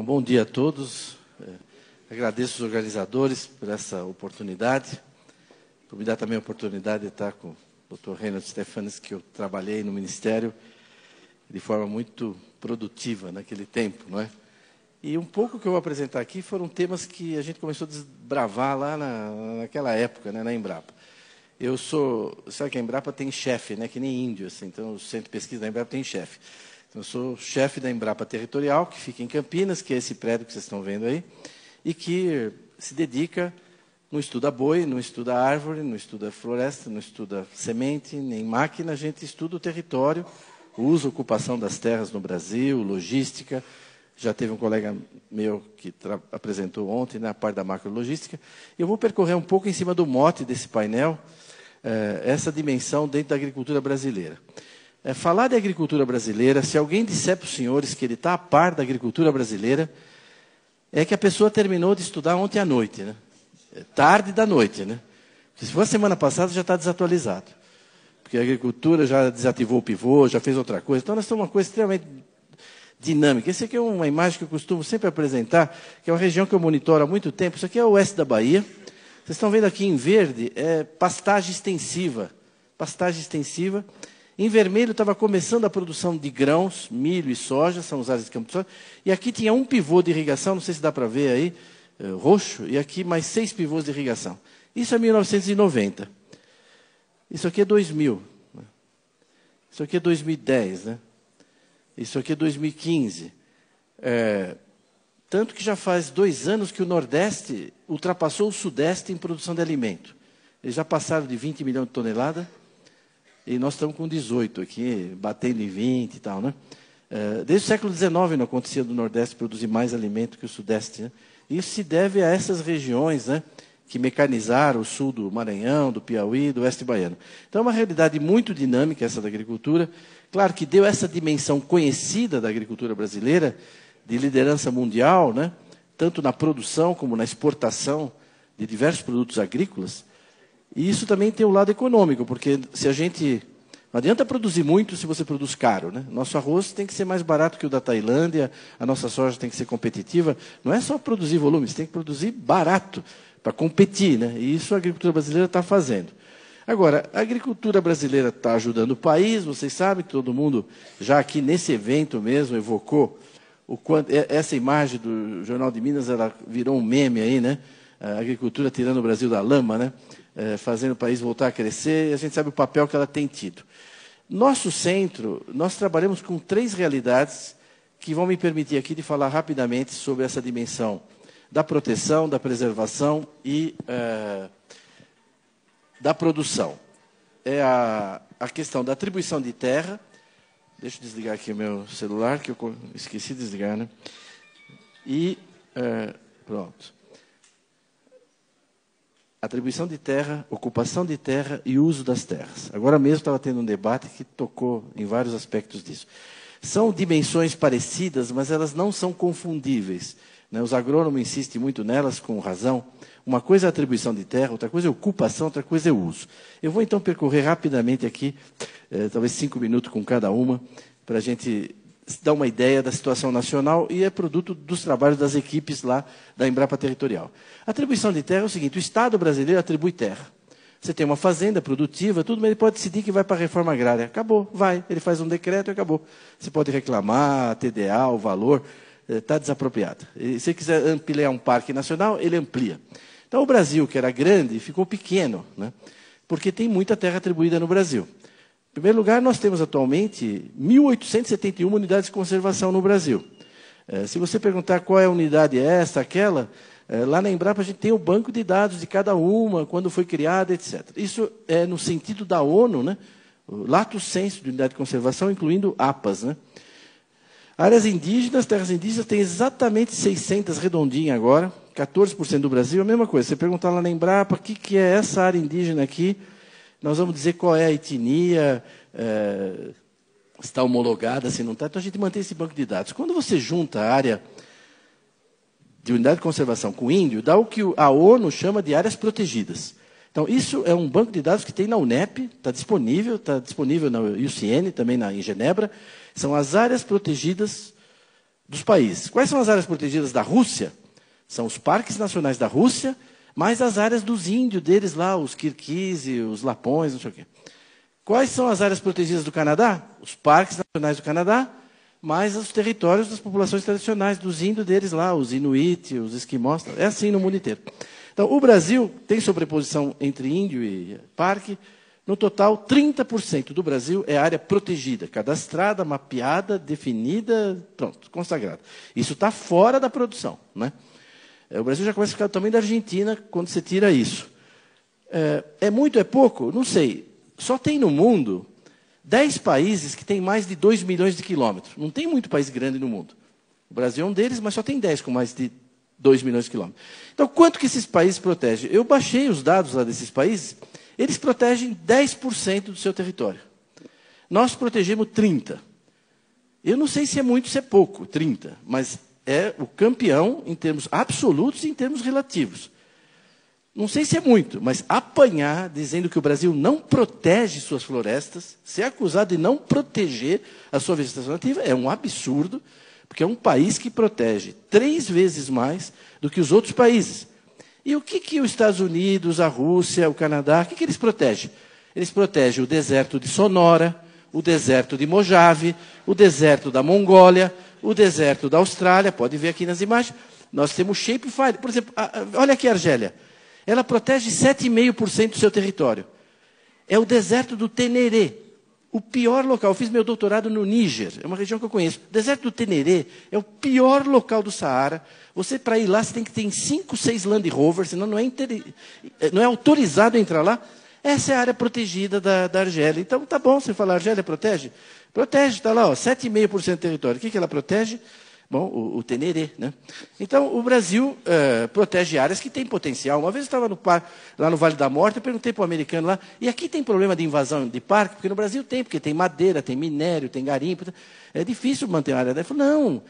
Bom dia a todos. Agradeço os organizadores por essa oportunidade, por me dar também a oportunidade de estar com o Dr. Reinhard Stefanes, que eu trabalhei no Ministério de forma muito produtiva naquele tempo, não é? E um pouco que eu vou apresentar aqui foram temas que a gente começou a desbravar lá naquela época, né, na Embrapa. Sabe que a Embrapa tem chefe, né, que nem índio, assim, então o Centro de Pesquisa da Embrapa tem chefe. Então, eu sou chefe da Embrapa Territorial, que fica em Campinas, que é esse prédio que vocês estão vendo aí, e que se dedica, não estuda boi, não estuda árvore, não estuda floresta, não estuda semente, nem máquina, a gente estuda o território, o uso e ocupação das terras no Brasil, logística. Já teve um colega meu que apresentou ontem, na parte da macrologística. Eu vou percorrer um pouco em cima do mote desse painel, essa dimensão dentro da agricultura brasileira. Falar de agricultura brasileira, se alguém disser para os senhores que ele está a par da agricultura brasileira, é que a pessoa terminou de estudar ontem à noite, né? Tarde da noite, né? Porque se for a semana passada, já está desatualizado. Porque a agricultura já desativou o pivô, já fez outra coisa. Então, nós temos uma coisa extremamente dinâmica. Essa aqui é uma imagem que eu costumo sempre apresentar, que é uma região que eu monitoro há muito tempo. Isso aqui é o oeste da Bahia. Vocês estão vendo aqui em verde, é pastagem extensiva. Pastagem extensiva. Em vermelho estava começando a produção de grãos, milho e soja, são as áreas de campo de soja. E aqui tinha um pivô de irrigação, não sei se dá para ver aí, roxo, e aqui mais 6 pivôs de irrigação. Isso é 1990. Isso aqui é 2000. Né? Isso aqui é 2010, né? Isso aqui é 2015. Tanto que já faz 2 anos que o Nordeste ultrapassou o Sudeste em produção de alimento. Eles já passaram de 20 milhões de toneladas, e nós estamos com 18 aqui, batendo em 20 e tal, né? Desde o século XIX não acontecia do Nordeste produzir mais alimento que o Sudeste, né? Isso se deve a essas regiões, né, que mecanizaram o sul do Maranhão, do Piauí, do oeste baiano. Então, é uma realidade muito dinâmica essa da agricultura. Claro que deu essa dimensão conhecida da agricultura brasileira, de liderança mundial, né, tanto na produção como na exportação de diversos produtos agrícolas. E isso também tem o lado econômico, porque se a gente... Não adianta produzir muito se você produz caro, né? Nosso arroz tem que ser mais barato que o da Tailândia, a nossa soja tem que ser competitiva. Não é só produzir volume, você tem que produzir barato para competir, né? E isso a agricultura brasileira está fazendo. Agora, a agricultura brasileira está ajudando o país, vocês sabem que todo mundo, já aqui nesse evento mesmo, evocou o quanto... Essa imagem do Jornal de Minas, ela virou um meme aí, né? A agricultura tirando o Brasil da lama, né? Fazendo o país voltar a crescer, e a gente sabe o papel que ela tem tido. Nosso centro, nós trabalhamos com 3 realidades que vão me permitir aqui de falar rapidamente sobre essa dimensão da proteção, da preservação e da produção. É a questão da atribuição de terra. Deixa eu desligar aqui o meu celular, que eu esqueci de desligar, né? E pronto. Atribuição de terra, ocupação de terra e uso das terras. Agora mesmo estava tendo um debate que tocou em vários aspectos disso. São dimensões parecidas, mas elas não são confundíveis, né? Os agrônomos insistem muito nelas, com razão. Uma coisa é a atribuição de terra, outra coisa é a ocupação, outra coisa é o uso. Eu vou então percorrer rapidamente aqui, talvez 5 minutos com cada uma, para a gente dar uma ideia da situação nacional, e é produto dos trabalhos das equipes lá da Embrapa Territorial. A atribuição de terra é o seguinte: o Estado brasileiro atribui terra. Você tem uma fazenda produtiva, tudo, mas ele pode decidir que vai para a reforma agrária. Acabou, vai. Ele faz um decreto e acabou. Você pode reclamar, a TDA, o valor, está desapropriado. E se quiser ampliar um parque nacional, ele amplia. Então, o Brasil, que era grande, ficou pequeno, né? Porque tem muita terra atribuída no Brasil. Em primeiro lugar, nós temos atualmente 1.871 unidades de conservação no Brasil. Se você perguntar qual é a unidade essa, aquela, lá na Embrapa a gente tem o banco de dados de cada uma, quando foi criada, etc. Isso é no sentido da ONU, né? O lato sensu de unidade de conservação, incluindo APAs, né? Áreas indígenas, terras indígenas, tem exatamente 600 redondinhas agora, 14% do Brasil, a mesma coisa. Você perguntar lá na Embrapa, o que é essa área indígena aqui, nós vamos dizer qual é a etnia, se está homologada, se não está. Então, a gente mantém esse banco de dados. Quando você junta a área de unidade de conservação com índio, dá o que a ONU chama de áreas protegidas. Então, isso é um banco de dados que tem na UNEP, está disponível na UCN, também em Genebra. São as áreas protegidas dos países. Quais são as áreas protegidas da Rússia? São os parques nacionais da Rússia, mais as áreas dos índios deles lá, os Kirguizes, os Lapões, não sei o quê. Quais são as áreas protegidas do Canadá? Os parques nacionais do Canadá, mais os territórios das populações tradicionais, dos índios deles lá, os Inuit, os Esquimós. É assim no mundo inteiro. Então, o Brasil tem sobreposição entre índio e parque. No total, 30% do Brasil é área protegida, cadastrada, mapeada, definida, pronto, consagrada. Isso está fora da produção, né? O Brasil já começa a ficar do tamanho da Argentina quando você tira isso. É muito, é pouco? Não sei. Só tem no mundo 10 países que têm mais de 2 milhões de quilômetros. Não tem muito país grande no mundo. O Brasil é um deles, mas só tem 10 com mais de 2 milhões de quilômetros. Então, quanto que esses países protegem? Eu baixei os dados lá desses países. Eles protegem 10% do seu território. Nós protegemos 30%. Eu não sei se é muito, se é pouco, 30%, mas é o campeão em termos absolutos e em termos relativos. Não sei se é muito, mas apanhar dizendo que o Brasil não protege suas florestas, ser acusado de não proteger a sua vegetação nativa, é um absurdo, porque é um país que protege 3 vezes mais do que os outros países. E o que os Estados Unidos, a Rússia, o Canadá, o que eles protegem? Eles protegem o deserto de Sonora, o deserto de Mojave, o deserto da Mongólia, o deserto da Austrália, pode ver aqui nas imagens. Nós temos Shapefire. Por exemplo, olha aqui a Argélia. Ela protege 7,5% do seu território. É o deserto do Teneré, o pior local. Eu fiz meu doutorado no Níger, é uma região que eu conheço. O deserto do Teneré é o pior local do Saara. Você, para ir lá, você tem que ter 5, 6 Land Rover, senão não é autorizado a entrar lá. Essa é a área protegida da Argélia. Então, tá bom você falar, a Argélia protege? Protege, está lá, 7,5% do território. O que ela protege? Bom, o Teneré, né? Então, o Brasil protege áreas que têm potencial. Uma vez eu estava lá no Vale da Morte, eu perguntei para o americano lá, e aqui tem problema de invasão de parque? Porque no Brasil tem, porque tem madeira, tem minério, tem garimpo. É difícil manter uma área. Ele falou, não,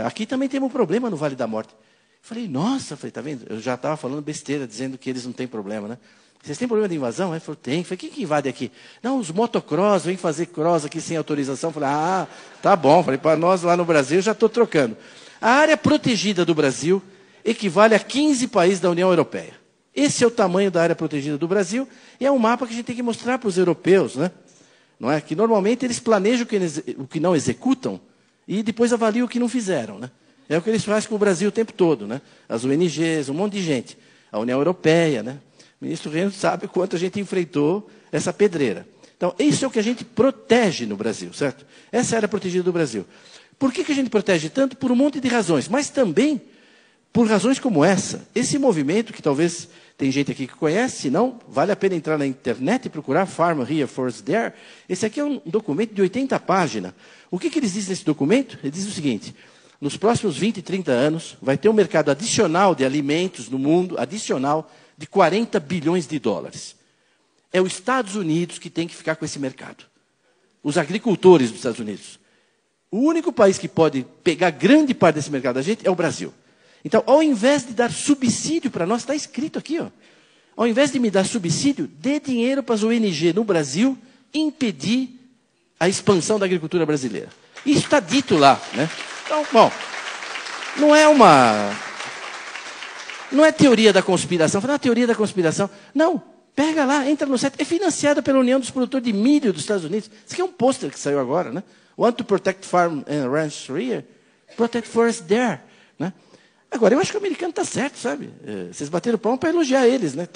aqui também temos um problema no Vale da Morte. Eu falei, nossa, tá vendo? Eu já estava falando besteira, dizendo que eles não têm problema, né? Vocês têm problema de invasão? Ele falou, tem. Eu falei, quem que invade aqui? Não, os motocross, vêm fazer cross aqui sem autorização. Eu falei, tá bom. Eu falei, para nós lá no Brasil, já estou trocando. A área protegida do Brasil equivale a 15 países da União Europeia. Esse é o tamanho da área protegida do Brasil e é um mapa que a gente tem que mostrar para os europeus, né? Não é? Que normalmente eles planejam o que não executam e depois avaliam o que não fizeram, né? É o que eles fazem com o Brasil o tempo todo, né? As ONGs, um monte de gente. A União Europeia, né? O ministro Reynolds sabe o quanto a gente enfrentou essa pedreira. Então, isso é o que a gente protege no Brasil, certo? Essa é a área protegida do Brasil. Por que a gente protege tanto? Por um monte de razões, mas também por razões como essa. Esse movimento, que talvez tem gente aqui que conhece, se não, vale a pena entrar na internet e procurar Farm Here, Forest There. Esse aqui é um documento de 80 páginas. O que eles dizem nesse documento? Eles dizem o seguinte, nos próximos 20, 30 anos, vai ter um mercado adicional de alimentos no mundo, adicional, de 40 bilhões de dólares. É os Estados Unidos que tem que ficar com esse mercado. Os agricultores dos Estados Unidos. O único país que pode pegar grande parte desse mercado da gente é o Brasil. Então, ao invés de dar subsídio para nós, está escrito aqui, ó. Ao invés de me dar subsídio, dê dinheiro para as ONG no Brasil impedir a expansão da agricultura brasileira. Isso está dito lá, né? Então, bom, não é teoria da conspiração. Não é teoria da conspiração. Não, pega lá, entra no site. É financiada pela União dos Produtores de Milho dos Estados Unidos. Isso aqui é um pôster que saiu agora, né? Want to protect farm and ranch here? Protect forest there, né? Agora, eu acho que o americano está certo, sabe? Vocês bateram palma para elogiar eles, né?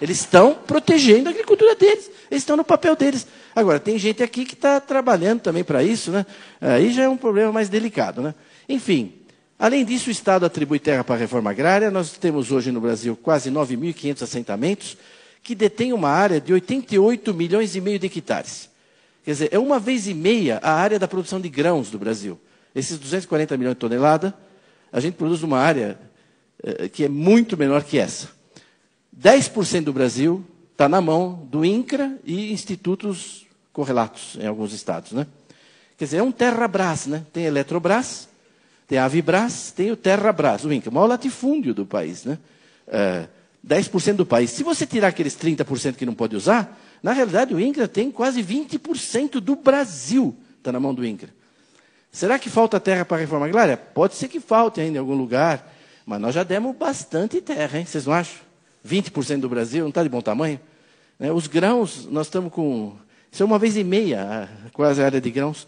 Eles estão protegendo a agricultura deles. Eles estão no papel deles. Agora, tem gente aqui que está trabalhando também para isso, né? Aí já é um problema mais delicado, né? Enfim, além disso, o Estado atribui terra para a reforma agrária. Nós temos hoje no Brasil quase 9.500 assentamentos que detêm uma área de 88 milhões e meio de hectares. Quer dizer, é 1,5 vezes a área da produção de grãos do Brasil. Esses 240 milhões de toneladas, a gente produz uma área que é muito menor que essa. 10% do Brasil está na mão do INCRA e institutos correlatos em alguns estados, né? Quer dizer, é um Terrabras, né? Tem a Eletrobras, tem a Avibras, tem o Terrabras, o INCRA, o maior latifúndio do país, né? 10% do país. Se você tirar aqueles 30% que não pode usar, na realidade o INCRA tem quase 20% do Brasil, está na mão do INCRA. Será que falta terra para a reforma agrária? Pode ser que falte ainda em algum lugar, mas nós já demos bastante terra, hein? Vocês não acham? 20% do Brasil, não está de bom tamanho? Os grãos, nós estamos com... Isso é 1,5 vezes, quase a área de grãos.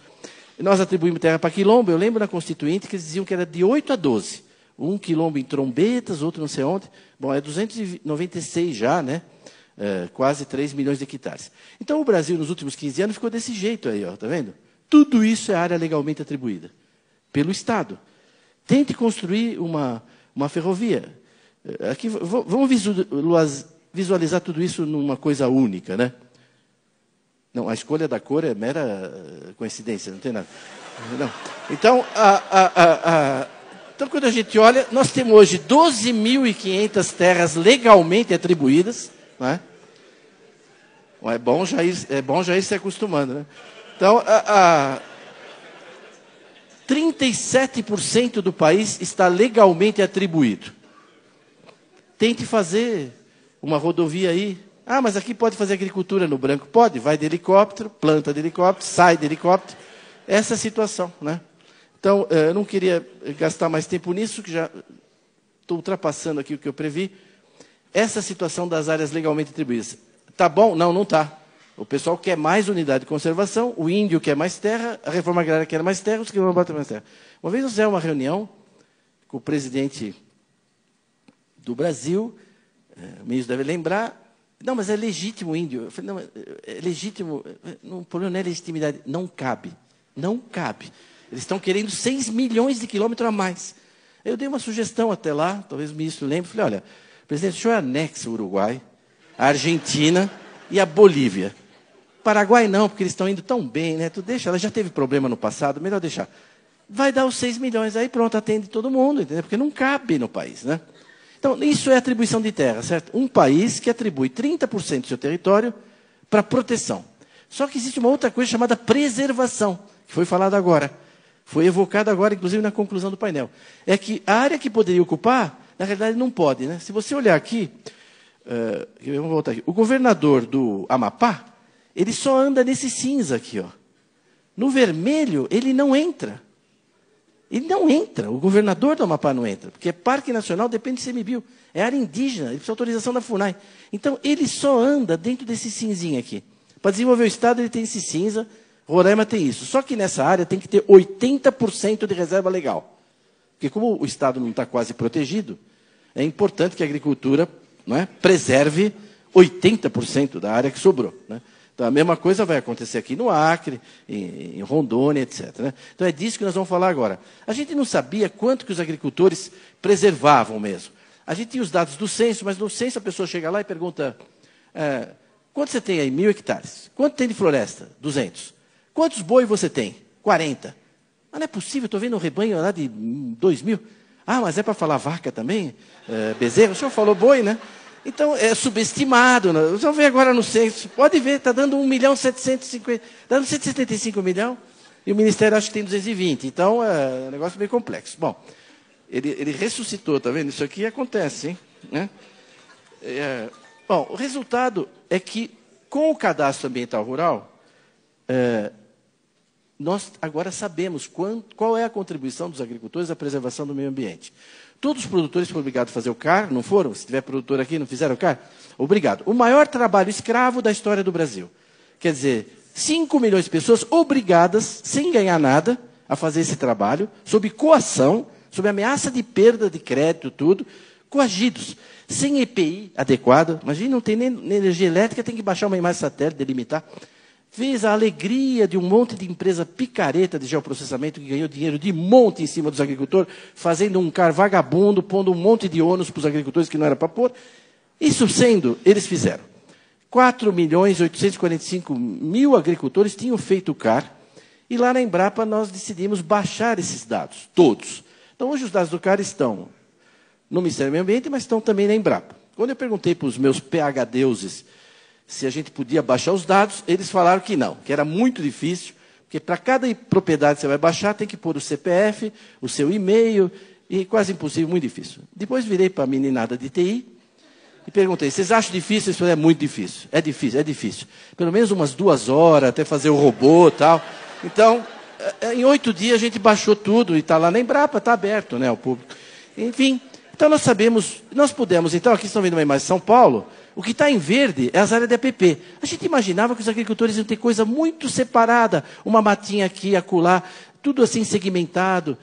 E nós atribuímos terra para quilombo. Eu lembro na Constituinte que eles diziam que era de 8 a 12. Um quilombo em Trombetas, outro não sei onde. Bom, é 296 já, né? Quase 3 milhões de hectares. Então, o Brasil, nos últimos 15 anos, ficou desse jeito aí, ó, tá vendo? Tudo isso é área legalmente atribuída pelo Estado. Tente construir uma ferrovia. Aqui, vamos visualizar tudo isso numa coisa única, né? Não, a escolha da cor é mera coincidência, não tem nada. Não. Então, então, quando a gente olha, nós temos hoje 12.500 terras legalmente atribuídas, né? É bom já ir se acostumando, né? Então, 37% do país está legalmente atribuído. Tente fazer uma rodovia aí. Ah, mas aqui pode fazer agricultura no branco? Pode, vai de helicóptero, planta de helicóptero, sai de helicóptero. Essa é a situação, né? Então, eu não queria gastar mais tempo nisso, que já estou ultrapassando aqui o que eu previ. Essa situação das áreas legalmente atribuídas. Está bom? Não, não está. O pessoal quer mais unidade de conservação, o índio quer mais terra, a reforma agrária quer mais terra, os quilombolas querem mais terra. Uma vez nós fizemos uma reunião com o presidente do Brasil, o ministro deve lembrar, não, mas é legítimo o índio. Eu falei, não, é legítimo, o problema não é legitimidade, não cabe, não cabe. Eles estão querendo 6 milhões de quilômetros a mais. Eu dei uma sugestão até lá, talvez o ministro lembre, falei, olha, presidente, o senhor anexa o Uruguai, a Argentina e a Bolívia. Paraguai não, porque eles estão indo tão bem, né? Tu deixa, ela já teve problema no passado, melhor deixar. Vai dar os 6 milhões, aí pronto, atende todo mundo, entendeu? Porque não cabe no país, né? Então, isso é atribuição de terra, certo? Um país que atribui 30% do seu território para proteção. Só que existe uma outra coisa chamada preservação, que foi falada agora. Foi evocada agora, inclusive, na conclusão do painel. É que a área que poderia ocupar, na realidade, não pode, né? Se você olhar aqui, vamos voltar aqui. O governador do Amapá, ele só anda nesse cinza aqui, ó. No vermelho, ele não entra. Ele não entra. O governador do Amapá não entra. Porque Parque Nacional depende de ICMBio. É área indígena, ele precisa de autorização da FUNAI. Então, ele só anda dentro desse cinzinho aqui. Para desenvolver o Estado, ele tem esse cinza. Roraima tem isso. Só que nessa área tem que ter 80% de reserva legal. Porque como o Estado não está quase protegido, é importante que a agricultura, não é, preserve 80% da área que sobrou, né? Então, a mesma coisa vai acontecer aqui no Acre, em Rondônia, etc., né? Então, é disso que nós vamos falar agora. A gente não sabia quanto que os agricultores preservavam mesmo. A gente tinha os dados do censo, mas no censo a pessoa chega lá e pergunta, quanto você tem aí? 1.000 hectares. Quanto tem de floresta? 200. Quantos boi você tem? 40. Mas não é possível, estou vendo um rebanho lá de 2.000. Ah, mas é para falar vaca também? Bezerro? O senhor falou boi, né? Então, é subestimado. Né? Vocês vão ver agora no censo. Pode ver, está dando 1.750.000, dando 175 milhões, e o Ministério acha que tem 220. Então, é um negócio meio complexo. Bom, ele ressuscitou, está vendo? Isso aqui acontece, hein? Né? Bom, o resultado é que, com o cadastro ambiental rural, nós agora sabemos qual é a contribuição dos agricultores à preservação do meio ambiente. Todos os produtores foram obrigados a fazer o CAR, não foram? Se tiver produtor aqui, não fizeram o CAR? Obrigado. O maior trabalho escravo da história do Brasil. Quer dizer, 5 milhões de pessoas obrigadas, sem ganhar nada, a fazer esse trabalho, sob coação, sob ameaça de perda de crédito, tudo, coagidos, sem EPI adequado. Imagina, não tem nem energia elétrica, tem que baixar uma imagem satélite, delimitar. Fez a alegria de um monte de empresa picareta de geoprocessamento que ganhou dinheiro de monte em cima dos agricultores, fazendo um CAR vagabundo, pondo um monte de ônus para os agricultores que não era para pôr. Isso sendo, eles fizeram. 4.845.000 agricultores tinham feito o CAR, e lá na Embrapa nós decidimos baixar esses dados, todos. Então, hoje os dados do CAR estão no Ministério do Meio Ambiente, mas estão também na Embrapa. Quando eu perguntei para os meus PhDeuses se a gente podia baixar os dados, eles falaram que não, que era muito difícil, porque para cada propriedade que você vai baixar, tem que pôr o CPF, o seu e-mail, e quase impossível, muito difícil. Depois virei para a meninada de TI e perguntei, vocês acham difícil? Eles falaram, é muito difícil. É difícil, é difícil. Pelo menos umas 2 horas, até fazer o robô e tal. Então, em 8 dias a gente baixou tudo e está lá na Embrapa, está aberto, né, ao público. Enfim, então nós sabemos, nós pudemos, então aqui estão vendo uma imagem de São Paulo, o que está em verde é as áreas de APP. A gente imaginava que os agricultores iam ter coisa muito separada, uma matinha aqui, acolá, tudo assim segmentado.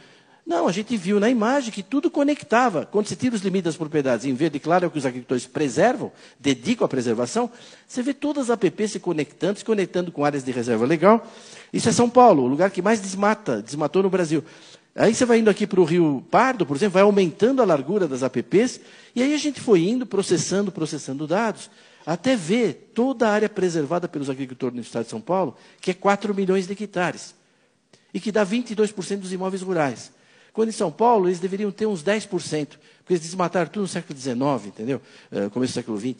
Não, a gente viu na imagem que tudo conectava. Quando você tira os limites das propriedades em verde claro, é o que os agricultores preservam, dedicam à preservação, você vê todas as APPs se conectando com áreas de reserva legal. Isso é São Paulo, o lugar que mais desmatou no Brasil. Aí você vai indo aqui para o Rio Pardo, por exemplo, vai aumentando a largura das APPs, e aí a gente foi indo, processando dados, até ver toda a área preservada pelos agricultores no estado de São Paulo, que é 4 milhões de hectares, e que dá 22% dos imóveis rurais. Quando em São Paulo, eles deveriam ter uns 10%, porque eles desmataram tudo no século XIX, entendeu? Começo do século XX.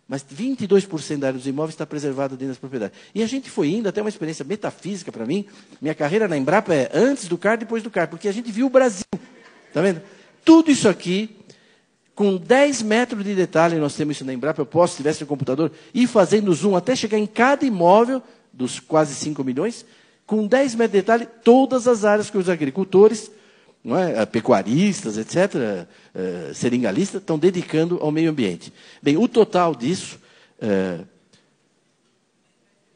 Mas 22% da área dos imóveis está preservada dentro das propriedades. E a gente foi indo, até uma experiência metafísica para mim. Minha carreira na Embrapa é antes do CAR, depois do CAR, porque a gente viu o Brasil. Está vendo? Tudo isso aqui, com 10 metros de detalhe, nós temos isso na Embrapa, eu posso, se tivesse no computador, ir fazendo zoom até chegar em cada imóvel, dos quase 5 milhões, com 10 metros de detalhe, todas as áreas que os agricultores, não é? Pecuaristas, etc., seringalistas, estão dedicando ao meio ambiente. Bem, o total disso,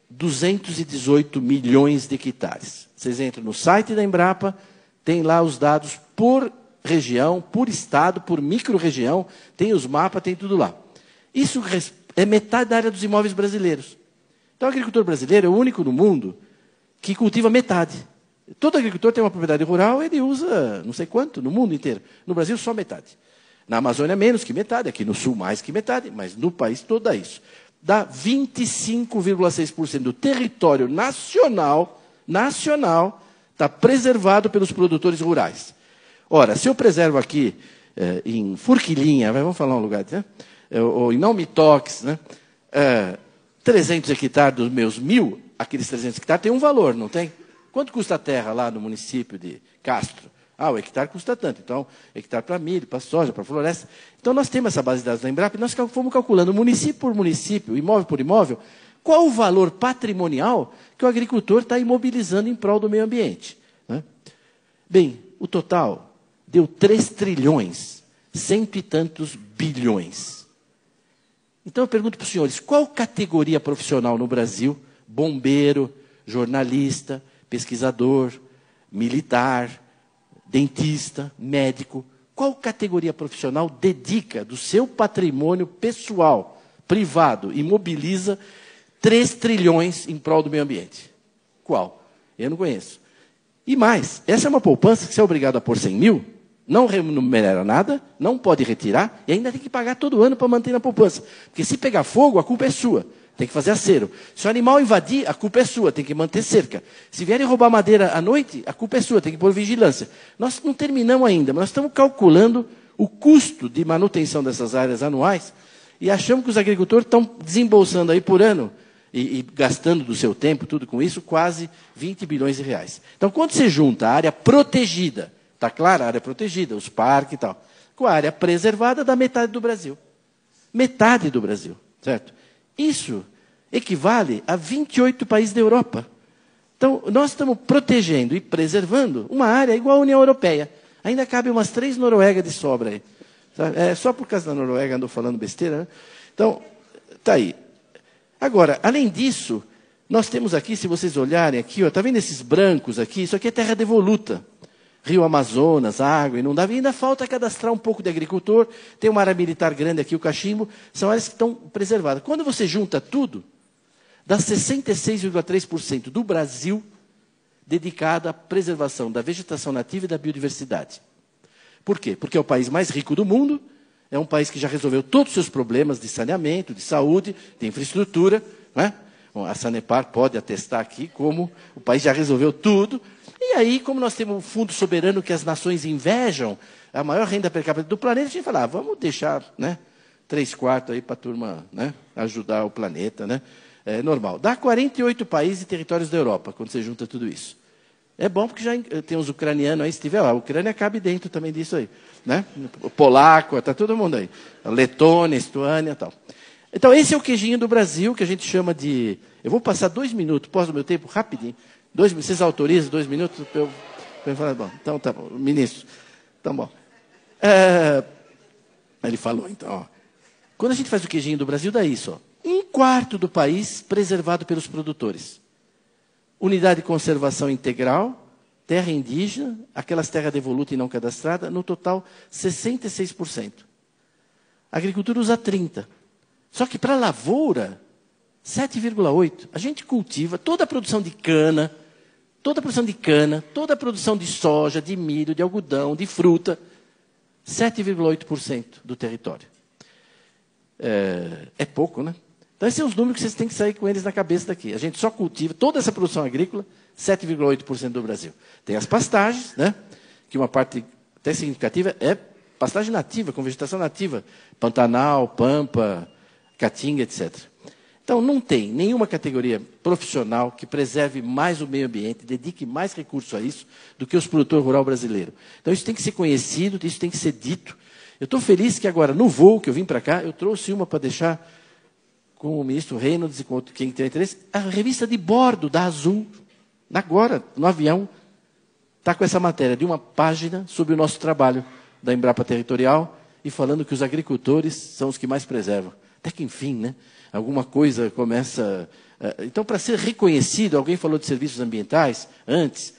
218 milhões de hectares. Vocês entram no site da Embrapa, tem lá os dados por região, por estado, por micro-região, tem os mapas, tem tudo lá. Isso é metade da área dos imóveis brasileiros. Então, o agricultor brasileiro é o único no mundo que cultiva metade. Todo agricultor tem uma propriedade rural, ele usa não sei quanto, no mundo inteiro. No Brasil, só metade. Na Amazônia, menos que metade. Aqui no Sul, mais que metade. Mas no país todo dá isso. Dá 25,6% do território nacional está preservado pelos produtores rurais. Ora, se eu preservo aqui em Forquilinha, vamos falar um lugar, né? Ou em Naumitox, né? 300 hectares dos meus 1.000, aqueles 300 hectares têm um valor, não tem? Quanto custa a terra lá no município de Castro? O hectare custa tanto. Então, hectare para milho, para soja, para floresta. Então, nós temos essa base de dados da Embrapa e nós fomos calculando, município por município, imóvel por imóvel, qual o valor patrimonial que o agricultor está imobilizando em prol do meio ambiente. Né? Bem, o total deu 3 trilhões, cento e tantos bilhões. Então, eu pergunto para os senhores, qual categoria profissional no Brasil, bombeiro, jornalista, pesquisador, militar, dentista, médico, qual categoria profissional dedica do seu patrimônio pessoal, privado, e mobiliza 3 trilhões em prol do meio ambiente? Qual? Eu não conheço. E mais, essa é uma poupança que você é obrigado a pôr 100 mil, não remunera nada, não pode retirar, e ainda tem que pagar todo ano para manter na poupança. Porque se pegar fogo, a culpa é sua. Tem que fazer acero. Se o animal invadir, a culpa é sua, tem que manter cerca. Se vierem roubar madeira à noite, a culpa é sua, tem que pôr vigilância. Nós não terminamos ainda, mas nós estamos calculando o custo de manutenção dessas áreas anuais e achamos que os agricultores estão desembolsando aí por ano e gastando do seu tempo, tudo com isso, quase 20 bilhões de reais. Então, quando você junta a área protegida, está claro? A área protegida, os parques e tal, com a área preservada, dá metade do Brasil. Metade do Brasil, certo? Isso equivale a 28 países da Europa. Então, nós estamos protegendo e preservando uma área igual à União Europeia. Ainda cabe umas 3 Noruegas de sobra aí. Só por causa da Noruega andou falando besteira, né? Então, está aí. Agora, além disso, nós temos aqui, se vocês olharem aqui, está vendo esses brancos aqui? Isso aqui é terra devoluta. Rio Amazonas, água, inundável, e ainda falta cadastrar um pouco de agricultor, tem uma área militar grande aqui, o cachimbo, são áreas que estão preservadas. Quando você junta tudo, dá 66,3% do Brasil dedicado à preservação da vegetação nativa e da biodiversidade. Por quê? Porque é o país mais rico do mundo, é um país que já resolveu todos os seus problemas de saneamento, de saúde, de infraestrutura, não é? Bom, a Sanepar pode atestar aqui como o país já resolveu tudo. E aí, como nós temos um fundo soberano que as nações invejam, a maior renda per capita do planeta, a gente fala, vamos deixar, né, 3/4 aí para a turma, né, ajudar o planeta, né? É normal. Dá 48 países e territórios da Europa, quando você junta tudo isso. É bom porque já tem os ucranianos aí, se tiver, a Ucrânia cabe dentro também disso aí, né? O polaco, está todo mundo aí. A Letônia, Estônia e tal. Então, esse é o queijinho do Brasil, que a gente chama de... Eu vou passar 2 minutos, posso do meu tempo, rapidinho. Vocês autorizam 2 minutos? Eu falei, bom, então tá bom, ministro. Então, bom. Ele falou, então, ó, quando a gente faz o queijinho do Brasil, dá isso, ó, 1/4 do país preservado pelos produtores. Unidade de conservação integral, terra indígena, aquelas terras devolutas e não cadastradas, no total, 66%. A agricultura usa 30%. Só que para a lavoura, 7,8%. A gente cultiva toda a produção de cana, toda a produção de soja, de milho, de algodão, de fruta, 7,8% do território. É pouco, né? Então, esses são os números que vocês têm que sair com eles na cabeça daqui. A gente só cultiva toda essa produção agrícola, 7,8% do Brasil. Tem as pastagens, né? Que uma parte até significativa é pastagem nativa, com vegetação nativa. Pantanal, Pampa, Caatinga, etc. Então, não tem nenhuma categoria profissional que preserve mais o meio ambiente, dedique mais recursos a isso, do que os produtores rurais brasileiros. Então, isso tem que ser conhecido, isso tem que ser dito. Eu estou feliz que agora, no voo que eu vim para cá, eu trouxe uma para deixar com o ministro Reynolds e com quem tem interesse, a revista de bordo da Azul, agora, no avião, está com essa matéria de uma página sobre o nosso trabalho da Embrapa Territorial e falando que os agricultores são os que mais preservam. Até que, enfim, né, alguma coisa começa... Então, para ser reconhecido, alguém falou de serviços ambientais antes,